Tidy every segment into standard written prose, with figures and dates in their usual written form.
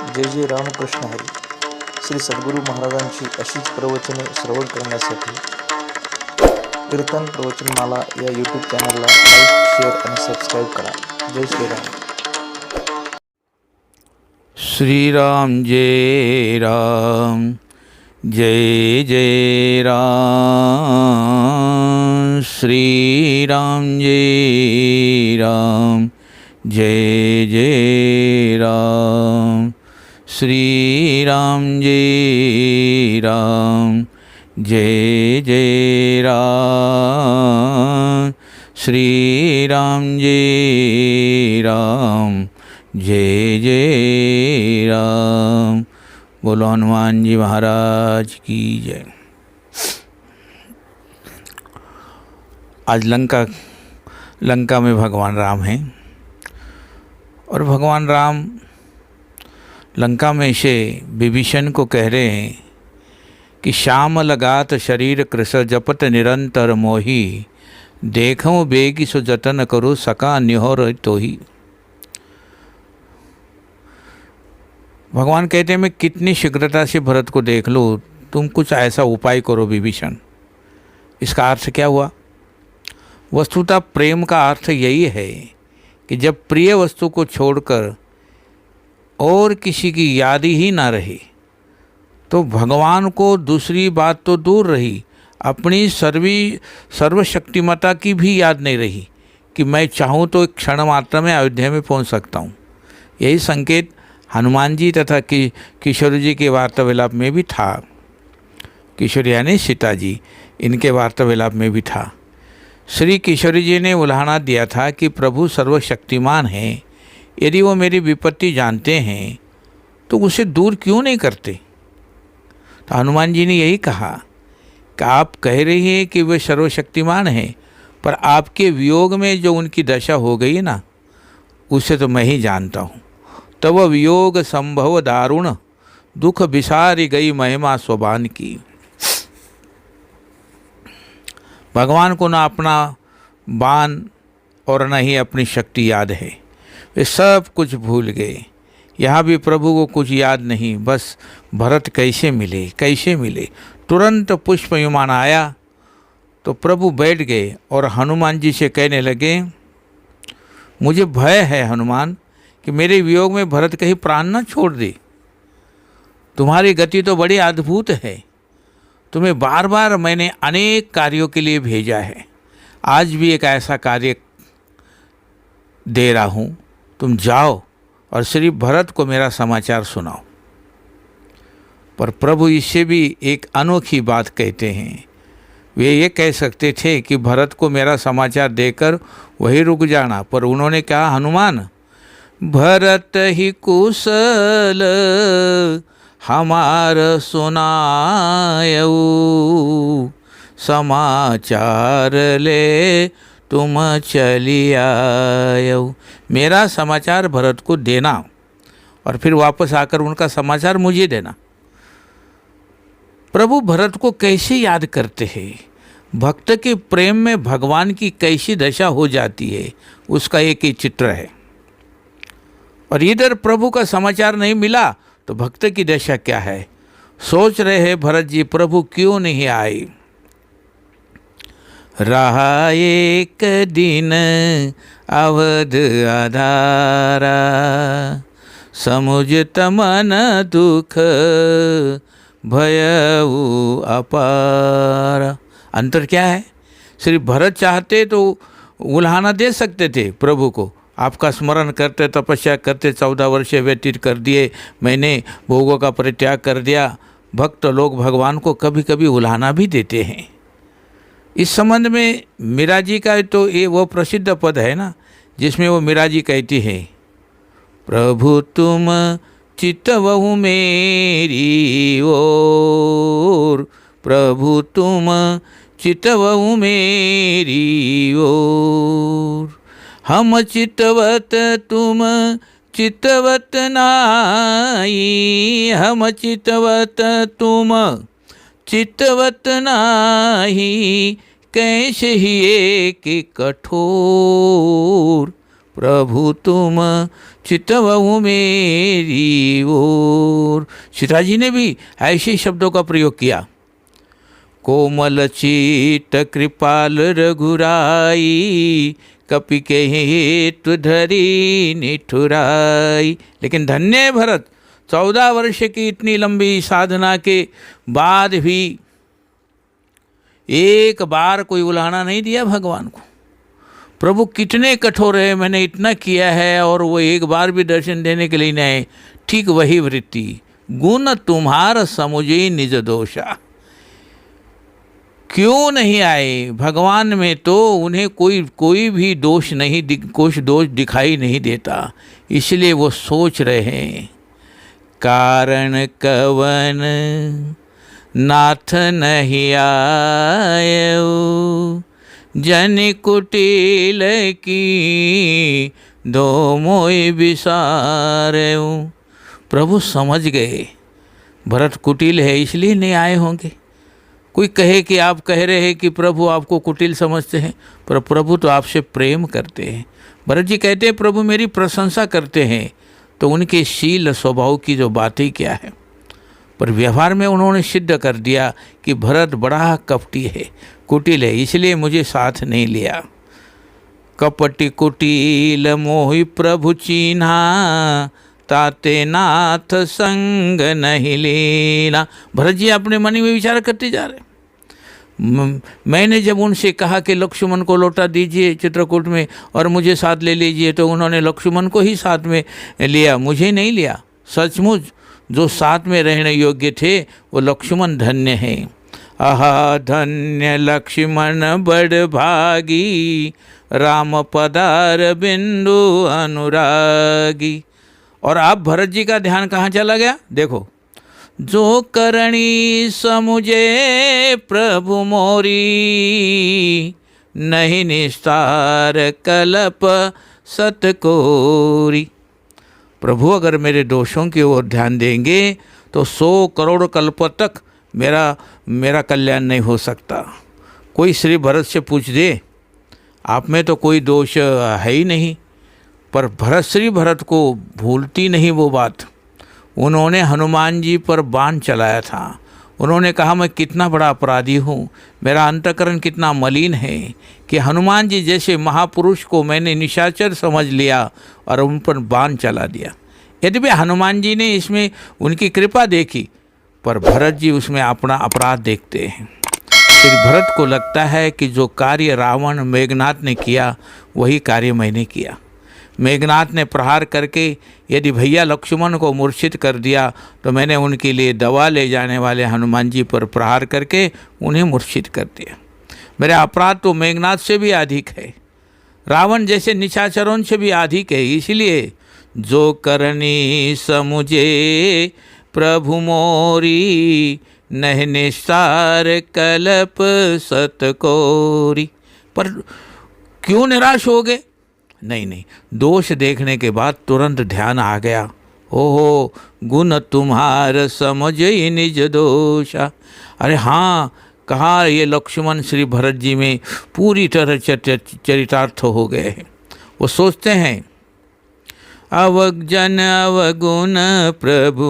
जय जय रामकृष्ण हरी. श्री सद्गुरू महाराजांची अशीच प्रवचने श्रवण करण्यासाठी कीर्तन प्रवचनमाला या यूट्यूब चॅनलला लाईक, शेअर आणि सबस्क्राईब करा. जय श्रीराम. श्रीराम जय राम, जय जय राम. श्रीराम जय राम, जय जय राम. श्रीराम जय राम, जय जय राम. श्रीराम जय राम, जय जय राम. बोलो हनुमान जी महाराज की जय. आज लंका में भगवान राम हैं और भगवान राम लंका में से विभीषण को कह रहे हैं कि श्याम लगात शरीर कृश जपत निरंतर मोही, देखूं बेगी सो जतन करो सका निहोर तोही. भगवान कहते हैं मैं कितनी शीघ्रता से भरत को देख लूँ, तुम कुछ ऐसा उपाय करो विभीषण. इसका अर्थ क्या हुआ? वस्तुतः प्रेम का अर्थ यही है कि जब प्रिय वस्तु को छोड़कर और किसी की याद ही ना रही तो भगवान को दूसरी बात तो दूर रही, अपनी सर्वशक्तिमता की भी याद नहीं रही कि मैं चाहूँ तो एक क्षण मात्र में अयोध्या में पहुँच सकता हूँ. यही संकेत हनुमान जी तथा किशोर जी के वार्ताविलाप में भी था. किशोर यानी सीता जी, इनके वार्ताविलाप में भी था. श्री किशोरी जी ने उल्हाना दिया था कि प्रभु सर्वशक्तिमान हैं, यदि वो मेरी विपत्ति जानते हैं तो उसे दूर क्यों नहीं करते. तो हनुमान जी ने यही कहा कि आप कह रही हैं कि वे सर्वशक्तिमान हैं, पर आपके वियोग में जो उनकी दशा हो गई ना, उसे तो मैं ही जानता हूँ. तब वियोग संभव दारुण, दुख बिसारी गई महिमा स्वबान की. भगवान को ना अपना बाण और न ही अपनी शक्ति याद है, वे सब कुछ भूल गए. यहाँ भी प्रभु को कुछ याद नहीं, बस भरत कैसे मिले. तुरंत पुष्प विमान आया तो प्रभु बैठ गए और हनुमान जी से कहने लगे, मुझे भय है हनुमान कि मेरे वियोग में भरत कहीं प्राण न छोड़ दे. तुम्हारी गति तो बड़ी अद्भुत है, तुम्हें बार बार मैंने अनेक कार्यों के लिए भेजा है, आज भी एक ऐसा कार्य दे रहा हूँ, तुम जाओ और श्री भरत को मेरा समाचार सुनाओ. पर प्रभु इससे भी एक अनोखी बात कहते हैं. वे ये कह सकते थे कि भरत को मेरा समाचार देकर वही रुक जाना, पर उन्होंने कहा, हनुमान भरत ही कुशल हमार सुनायऊ, समाचार ले तुम चली आयऊ. मेरा समाचार भरत को देना और फिर वापस आकर उनका समाचार मुझे देना. प्रभु भरत को कैसे याद करते हैं, भक्त के प्रेम में भगवान की कैसी दशा हो जाती है, उसका एक ही चित्र है. और इधर प्रभु का समाचार नहीं मिला तो भक्त की दशा क्या है. सोच रहे हैं भरत जी, प्रभु क्यों नहीं आए. रहा एक दिन अवध आधारा, समुझत मन दुख भयऊ अपार. अंतर क्या है? श्री भरत चाहते तो उल्हाना दे सकते थे प्रभु को, आपका स्मरण करते, तपस्या करते, 14 वर्ष व्यतीत कर दिए, मैंने भोगों का परित्याग कर दिया. भक्त लोग भगवान को कभी कभी उल्हाना भी देते हैं. इस संबंध में मीरा जी का तो ये वो प्रसिद्ध पद है ना, जिसमें वो मीरा जी कहती है, प्रभु तुम चितवहु मेरी ओर, प्रभु तुम चितवहु मेरी ओर, हम चितवत तुम चितवत नाई, हम चितवत तुम चितवत नाही, कैसे ही एक कठोर. प्रभु तुम चितवहु मेरी ओर। सीता जी ने भी ऐसे शब्दों का प्रयोग किया। कोमल चित कृपाल रघुराई, कपि के हेतु धरी निठुराई। लेकिन धन्य है भरत, 14 वर्ष की इतनी लंबी साधना के बाद भी एक बार कोई उलाहना नहीं दिया भगवान को। प्रभु कितने कठोर है, मैंने इतना किया है और वो एक बार भी दर्शन देने के लिए नहीं आए। ठीक वही वृत्ति, गुण तुम्हार समुझे निज दोषा। क्यों नहीं आए? भगवान में तो उन्हें कोई भी दोष नहीं, कुछ दोष दिखाई नहीं देता। इसलिए वो सोच रहे हैं, कारण कवन नाथ नहीं आयो, जन कुटिल की दो मोय बिसारयो। प्रभु समझ गए भरत कुटिल है इसलिए नहीं आए होंगे। कोई कहे कि आप कह रहे हैं कि प्रभु आपको कुटिल समझते हैं, पर प्रभु तो आपसे प्रेम करते हैं। भरत जी कहते हैं प्रभु मेरी प्रशंसा करते हैं, तो उनके शील स्वभाव की जो बातें क्या है, पर व्यवहार में उन्होंने सिद्ध कर दिया कि भरत बड़ा कपटी है, कुटिल है, इसलिए मुझे साथ नहीं लिया। कपटी कुटिल मोहि प्रभु चीन्हा, ताते नाथ संग नहीं लेना। भरत जी अपने मन में विचार करते जा रहे। मैंने जब उनसे कहा कि लक्ष्मण को लौटा दीजिए चित्रकूट में और मुझे साथ ले लीजिए, तो उन्होंने लक्ष्मण को ही साथ में लिया, मुझे नहीं लिया। सचमुच जो साथ में रहने योग्य थे वो लक्ष्मण धन्य हैं। आहा धन्य लक्ष्मण बड़ भागी, राम पदार बिंदु अनुरागी। और अब भरत जी का ध्यान कहाँ चला गया? देखो, जो करणी समुझे प्रभु मोरी, नहीं निस्तार कल्प सतकोरी। प्रभु अगर मेरे दोषों की ओर ध्यान देंगे तो 100 करोड़ कल्प तक मेरा कल्याण नहीं हो सकता। कोई श्री भरत से पूछ दे, आप में तो कोई दोष है ही नहीं, पर भरत श्री भरत को भूलती नहीं वो बात। उन्होंने हनुमान जी पर बाण चलाया था। उन्होंने कहा मैं कितना बड़ा अपराधी हूँ, मेरा अंतःकरण कितना मलिन है कि हनुमान जी जैसे महापुरुष को मैंने निशाचर समझ लिया और उन पर बाण चला दिया। यद्यपि हनुमान जी ने इसमें उनकी कृपा देखी, पर भरत जी उसमें अपना अपराध देखते हैं। फिर भरत को लगता है कि जो कार्य रावण मेघनाथ ने किया वही कार्य मैंने किया। मेघनाथ ने प्रहार करके यदि भैया लक्ष्मण को मूर्छित कर दिया, तो मैंने उनके लिए दवा ले जाने वाले हनुमान जी पर प्रहार करके उन्हें मूर्छित कर दिया। मेरा अपराध तो मेघनाथ से भी अधिक है, रावण जैसे निशाचरों से भी अधिक है। इसलिए जो करनी समुझे प्रभु मोरी, नहीं निस्तार कल्प सतकोरी। पर क्यों निराश हो गए? नहीं, दोष देखने के बाद तुरंत ध्यान आ गया, ओहो गुण तुम्हार समझ ही निज दोषा। अरे हाँ, कहा ये लक्ष्मण श्री भरत जी में पूरी तरह चरितार्थ हो गए हैं। वो सोचते हैं अवजन अवगुण प्रभु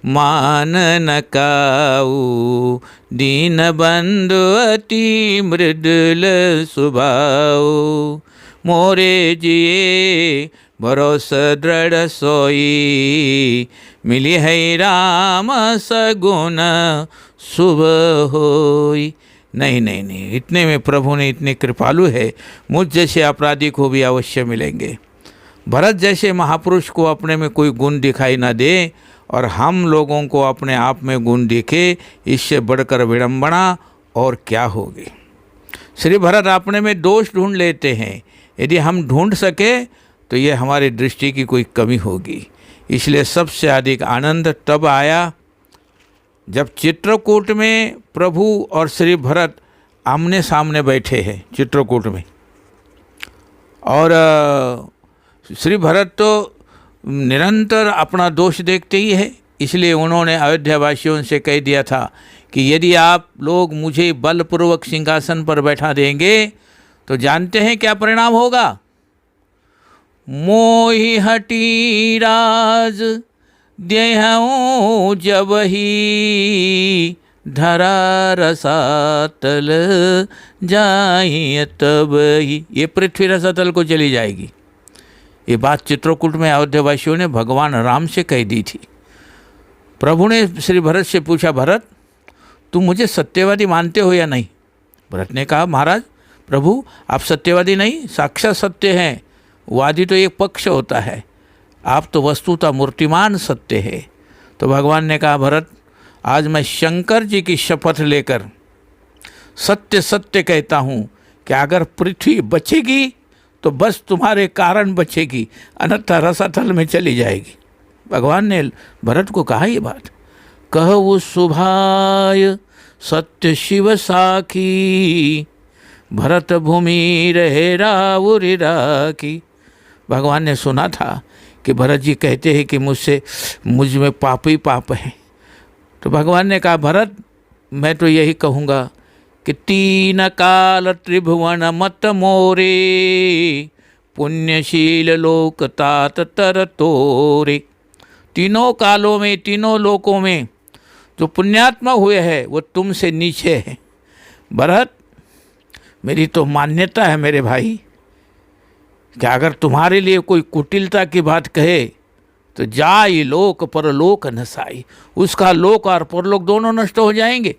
मान न काऊ, दीन बंधु अति मृदुल स्वभाव, मोरे जिए भरोस दृढ़ सोई, मिली है राम सगुण शुभ होई। नहीं, इतने में प्रभु ने इतने कृपालु है, मुझ जैसे अपराधी को भी अवश्य मिलेंगे। भरत जैसे महापुरुष को अपने में कोई गुण दिखाई न दे और हम लोगों को अपने आप में गुण दिखे, इससे बढ़कर विडंबना और क्या होगी। श्री भरत अपने में दोष ढूंढ लेते हैं, यदि हम ढूंढ सके तो ये हमारी दृष्टि की कोई कमी होगी। इसलिए सबसे अधिक आनंद तब आया जब चित्रकूट में प्रभु और श्री भरत आमने सामने बैठे हैं चित्रकूट में। और श्री भरत तो निरंतर अपना दोष देखते ही है, इसलिए उन्होंने अयोध्यावासियों से कह दिया था कि यदि आप लोग मुझे बलपूर्वक सिंहासन पर बैठा देंगे तो जानते हैं क्या परिणाम होगा। मोहि हटी राज देहऊँ जब ही, धरा रसातल जाई तब ही। ये पृथ्वी रसातल को चली जाएगी। ये बात चित्रकूट में अयोध्यावासियों ने भगवान राम से कह दी थी। प्रभु ने श्री भरत से पूछा, भरत तुम मुझे सत्यवादी मानते हो या नहीं? भरत ने कहा, महाराज प्रभु आप सत्यवादी नहीं, साक्षात सत्य हैं। वादी तो एक पक्ष होता है, आप तो वस्तुतः मूर्तिमान सत्य है। तो भगवान ने कहा, भरत आज मैं शंकर जी की शपथ लेकर सत्य सत्य कहता हूँ कि अगर पृथ्वी बचेगी तो बस तुम्हारे कारण बचेगी, अन्यथा रसातल में चली जाएगी। भगवान ने भरत को कहा ये बात। कहु सुभाय सत्य शिव साखी, भरत भूमि रहे रावुरि राखी। भगवान ने सुना था कि भरत जी कहते हैं कि मुझ में पाप ही पाप है। तो भगवान ने कहा, भरत मैं तो यही कहूँगा कि तीन काल त्रिभुवन मत मोरे, पुण्यशील लोक तात तर तोरे। तीनों कालों में, तीनों लोकों में जो पुण्यात्मा हुए हैं वो तुमसे नीचे है। भरत मेरी तो मान्यता है मेरे भाई कि अगर तुम्हारे लिए कोई कुटिलता की बात कहे तो जाई लोक परलोक नसाई, उसका लोक और परलोक दोनों नष्ट हो जाएंगे।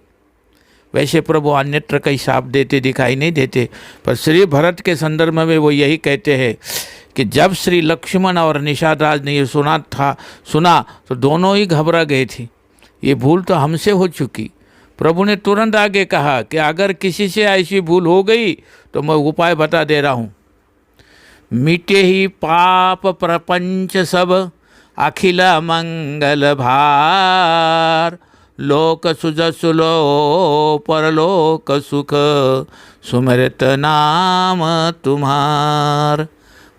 वैसे प्रभु अन्यत्र कई शाप देते दिखाई नहीं देते, पर श्री भरत के संदर्भ में वो यही कहते हैं कि जब श्री लक्ष्मण और निषाद राज ने ये सुना तो दोनों ही घबरा गए थे। ये भूल तो हमसे हो चुकी। प्रभु ने तुरंत आगे कहा कि अगर किसी से ऐसी भूल हो गई तो मैं उपाय बता दे रहा हूँ। मिटे ही पाप प्रपंच सब, अखिल मंगल भार, लोक सुजसुलो परलोक सुख, सुमरत नाम तुम्हार।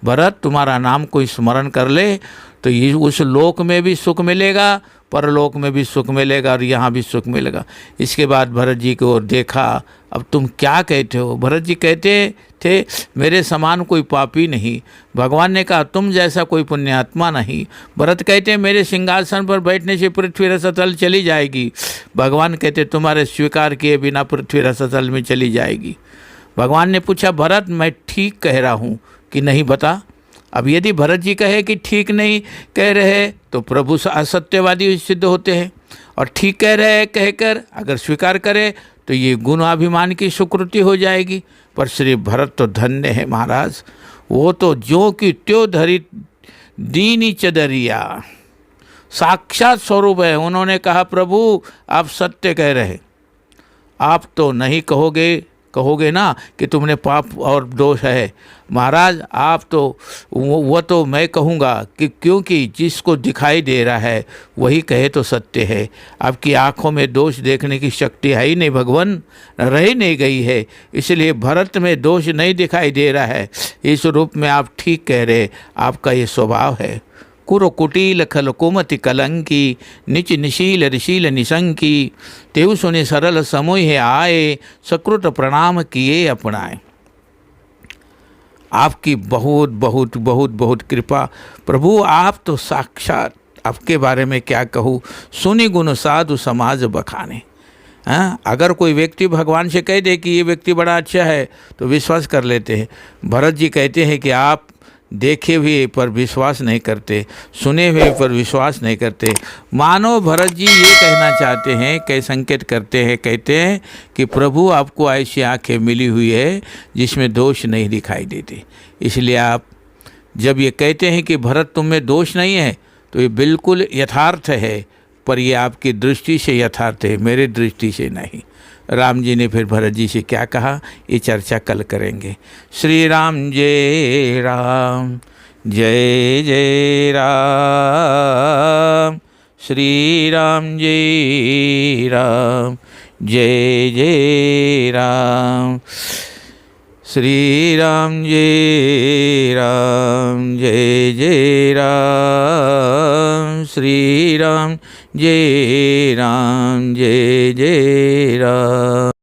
भरत तुम्हारा नाम कोई स्मरण कर ले तो ये उस लोक में भी सुख मिलेगा, परलोक में भी सुख मिलेगा और यहाँ भी सुख मिलेगा। इसके बाद भरत जी को देखा, अब तुम क्या कहते हो? भरत जी कहते थे मेरे समान कोई पापी नहीं। भगवान ने कहा तुम जैसा कोई पुण्यात्मा नहीं। भरत कहते मेरे सिंहासन पर बैठने से पृथ्वी रसातल चली जाएगी। भगवान कहते तुम्हारे स्वीकार किए बिना पृथ्वी रसातल में चली जाएगी। भगवान ने पूछा, भरत मैं ठीक कह रहा हूँ कि नहीं बता। अब यदि भरत जी कहे कि ठीक नहीं कह रहे तो प्रभु असत्यवादी सिद्ध होते हैं, और ठीक कह रहे हैं कहकर अगर स्वीकार करे तो ये गुणाभिमान की सुकृति हो जाएगी। पर श्री भरत तो धन्य है महाराज, वो तो ज्यों की त्यों धरी दीनी चदरिया, साक्षात स्वरूप है। उन्होंने कहा प्रभु आप सत्य कह रहे, आप तो नहीं कहोगे ना कि तुमने पाप और दोष है। महाराज आप तो वो तो मैं कहूँगा कि क्योंकि जिसको दिखाई दे रहा है वही कहे तो सत्य है। आपकी आँखों में दोष देखने की शक्ति है ही नहीं, भगवान रह ही नहीं गई है, इसलिए भरत में दोष नहीं दिखाई दे रहा है। इस रूप में आप ठीक कह रहे, आपका ये स्वभाव है। कुर कुटील खल कुमति कलंकी, निच निशील ऋशील निशंकी, तेउ सुने सरल समूह आए, सकृत प्रणाम किए अपनाए। आपकी बहुत बहुत बहुत बहुत कृपा प्रभु, आप तो साक्षात, आपके बारे में क्या कहूँ, सुनि गुण साधु समाज बखाने। अगर कोई व्यक्ति भगवान से कह दे कि ये व्यक्ति बड़ा अच्छा है तो विश्वास कर लेते हैं। भरत जी कहते हैं कि आप देखे हुए पर विश्वास नहीं करते, सुने हुए पर विश्वास नहीं करते। मानो भरत जी ये कहना चाहते हैं, कई संकेत करते हैं, कहते हैं कि प्रभु आपको ऐसी आंखें मिली हुई है जिसमें दोष नहीं दिखाई देते। इसलिए आप जब ये कहते हैं कि भरत तुम में दोष नहीं है तो ये बिल्कुल यथार्थ है, पर ये आपकी दृष्टि से यथार्थ है, मेरे दृष्टि से नहीं। राम जी ने फिर भरत जी से क्या कहा ये चर्चा कल करेंगे। श्री राम जय राम, जय जय राम। श्री राम जय राम, जय जय राम। श्री राम जय राम, जय जय राम। श्री राम जय राम, जय जय राम।